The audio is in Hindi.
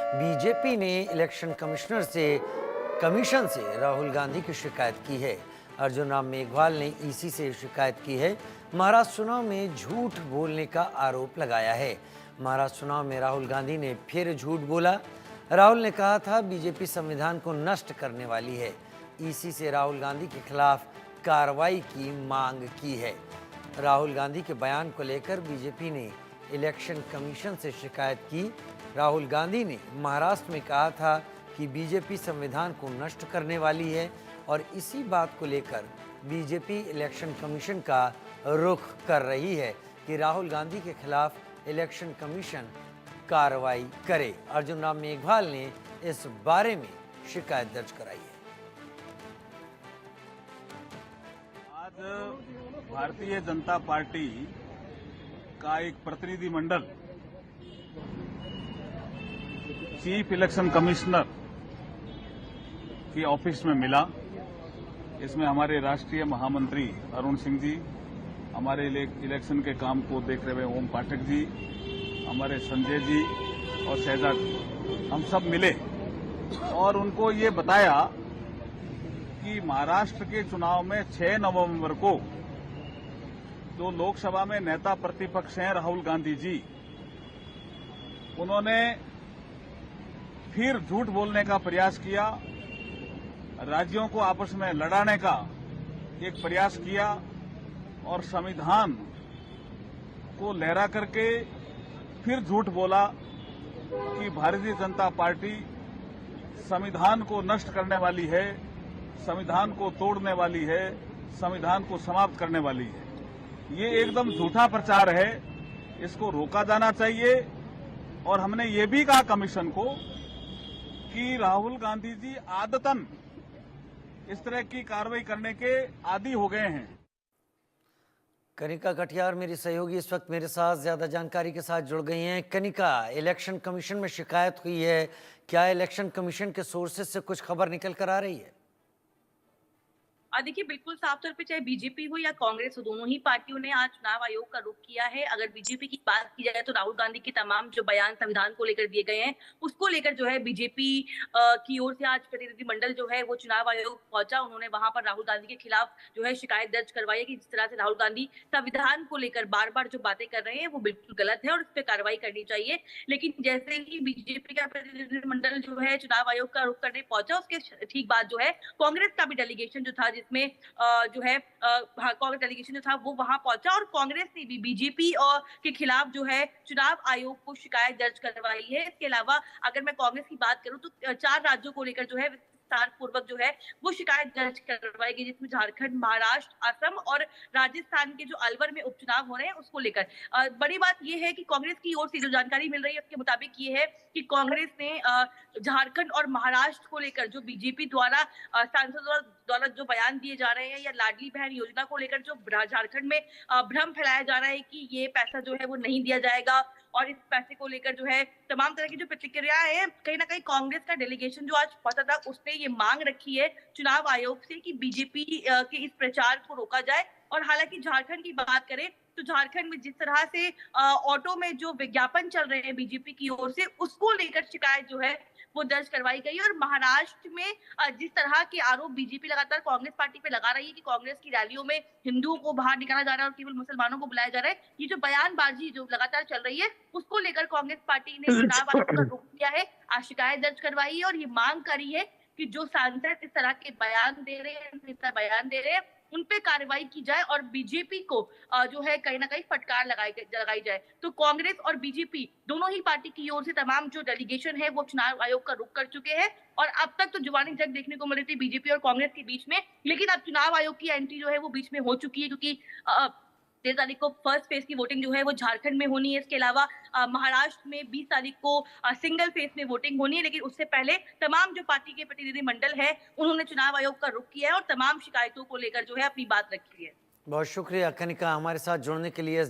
बीजेपी ने इलेक्शन कमीशन से राहुल गांधी की शिकायत की है। अर्जुन राम मेघवाल ने ईसी से शिकायत की है। महाराष्ट्र चुनाव में झूठ बोलने का आरोप लगाया है। महाराष्ट्र चुनाव में राहुल गांधी ने फिर झूठ बोला। राहुल ने कहा था बीजेपी संविधान को नष्ट करने वाली है। ईसी से राहुल गांधी के खिलाफ कार्रवाई की मांग की है। राहुल गांधी के बयान को लेकर बीजेपी ने इलेक्शन कमीशन से शिकायत की। राहुल गांधी ने महाराष्ट्र में कहा था कि बीजेपी संविधान को नष्ट करने वाली है और इसी बात को लेकर बीजेपी इलेक्शन कमीशन का रुख कर रही है कि राहुल गांधी के खिलाफ इलेक्शन कमीशन कार्रवाई करे। अर्जुन राम मेघवाल ने इस बारे में शिकायत दर्ज कराई है। आज भारतीय जनता पार्टी का एक प्रतिनिधिमंडल चीफ इलेक्शन कमिश्नर की ऑफिस में मिला। इसमें हमारे राष्ट्रीय महामंत्री अरुण सिंह जी, हमारे इलेक्शन के काम को देख रहे हुए ओम पाठक जी, हमारे संजय जी और शहजाद जी, हम सब मिले और उनको ये बताया कि महाराष्ट्र के चुनाव में 6 नवंबर को जो लोकसभा में नेता प्रतिपक्ष हैं राहुल गांधी जी, उन्होंने फिर झूठ बोलने का प्रयास किया, राज्यों को आपस में लड़ाने का एक प्रयास किया और संविधान को लहरा करके फिर झूठ बोला कि भारतीय जनता पार्टी संविधान को नष्ट करने वाली है, संविधान को तोड़ने वाली है, संविधान को समाप्त करने वाली है। ये एकदम झूठा प्रचार है, इसको रोका जाना चाहिए। और हमने ये भी कहा कमीशन को कि राहुल गांधी जी आदतन इस तरह की कार्रवाई करने के आदी हो गए हैं। कनिका कटियार मेरी सहयोगी इस वक्त मेरे साथ ज्यादा जानकारी के साथ जुड़ गई हैं। कनिका, इलेक्शन कमीशन में शिकायत हुई है, क्या इलेक्शन कमीशन के सोर्सेज से कुछ खबर निकल कर आ रही है? देखिए, बिल्कुल साफ तौर पे चाहे बीजेपी हो या कांग्रेस हो, दोनों ही पार्टियों ने आज चुनाव आयोग का रुख किया है। अगर बीजेपी की बात की जाए तो राहुल गांधी के तमाम जो बयान संविधान को लेकर दिए गए हैं, उसको लेकर जो है बीजेपी की ओर से आज प्रतिनिधिमंडल जो है वो चुनाव आयोग पहुंचा। उन्होंने वहां पर राहुल गांधी के खिलाफ जो है शिकायत दर्ज करवाई है कि जिस तरह से राहुल गांधी संविधान को लेकर बार बार जो बातें कर रहे हैं वो बिल्कुल गलत है और इस पर कार्रवाई करनी चाहिए। लेकिन जैसे ही बीजेपी का प्रतिनिधिमंडल जो है चुनाव आयोग का रुख करने पहुंचा, उसके ठीक बाद जो है कांग्रेस का भी डेलीगेशन जो था, जिसमें जो है कांग्रेस डेलीगेशन जो था वो वहां पहुंचा और कांग्रेस ने भी बीजेपी और के खिलाफ जो है चुनाव आयोग को शिकायत दर्ज करवाई है। इसके अलावा अगर मैं कांग्रेस की बात करूं तो 4 राज्यों को लेकर जो है विस्तार पूर्वक जो है वो शिकायत दर्ज करवाई गई, जिसमें झारखंड, महाराष्ट्र, असम और राजस्थान के जो अलवर में उपचुनाव हो रहे हैं उसको लेकर। बड़ी बात यह है कि कांग्रेस की ओर से जो जानकारी मिल रही है उसके मुताबिक ये है कि कांग्रेस ने झारखंड और महाराष्ट्र को लेकर जो बीजेपी द्वारा सांसदों द्वारा जो बयान दिए जा रहे हैं या लाडली बहन योजना को लेकर जो झारखंड में भ्रम फैलाया जा रहा है कि ये पैसा जो है वो नहीं दिया जाएगा और इस पैसे को लेकर जो है तमाम तरह की जो प्रतिक्रियाएं हैं, कहीं ना कहीं कांग्रेस का डेलीगेशन जो आज पहुंचा था उसने ये मांग रखी है चुनाव आयोग से कि बीजेपी के इस प्रचार को रोका जाए। और हालांकि झारखंड की बात करें तो झारखंड में जिस तरह से ऑटो में जो विज्ञापन चल रहे हैं बीजेपी की ओर से, उसको लेकर शिकायत जो है वो दर्ज करवाई गई। और महाराष्ट्र में जिस तरह के आरोप बीजेपी लगातार कांग्रेस पार्टी पे लगा रही है कि कांग्रेस की रैलियों में हिंदुओं को बाहर निकाला जा रहा है और केवल मुसलमानों को बुलाया जा रहा है, ये जो बयानबाजी जो लगातार चल रही है उसको लेकर कांग्रेस पार्टी ने चुनाव आयोग का रुख किया है, आज शिकायत दर्ज करवाई है और ये मांग करी है कि जो सांसद इस तरह के बयान दे रहे हैं उन पे कार्रवाई की जाए और बीजेपी को जो है कहीं ना कहीं फटकार लगाई जाए। तो कांग्रेस और बीजेपी दोनों ही पार्टी की ओर से तमाम जो डेलीगेशन है वो चुनाव आयोग का रुख कर चुके हैं और अब तक तो जुबानी जंग देखने को मिल रही थी बीजेपी और कांग्रेस के बीच में, लेकिन अब चुनाव आयोग की एंट्री जो है वो बीच में हो चुकी है, क्योंकि 13 तारीख को फर्स्ट फेज की वोटिंग जो है वो झारखंड में होनी है। इसके अलावा महाराष्ट्र में 20 तारीख को सिंगल फेज में वोटिंग होनी है, लेकिन उससे पहले तमाम जो पार्टी के प्रतिनिधिमंडल है उन्होंने चुनाव आयोग का रुख किया है और तमाम शिकायतों को लेकर जो है अपनी बात रखी है। बहुत शुक्रिया कनिका हमारे साथ जुड़ने के लिए।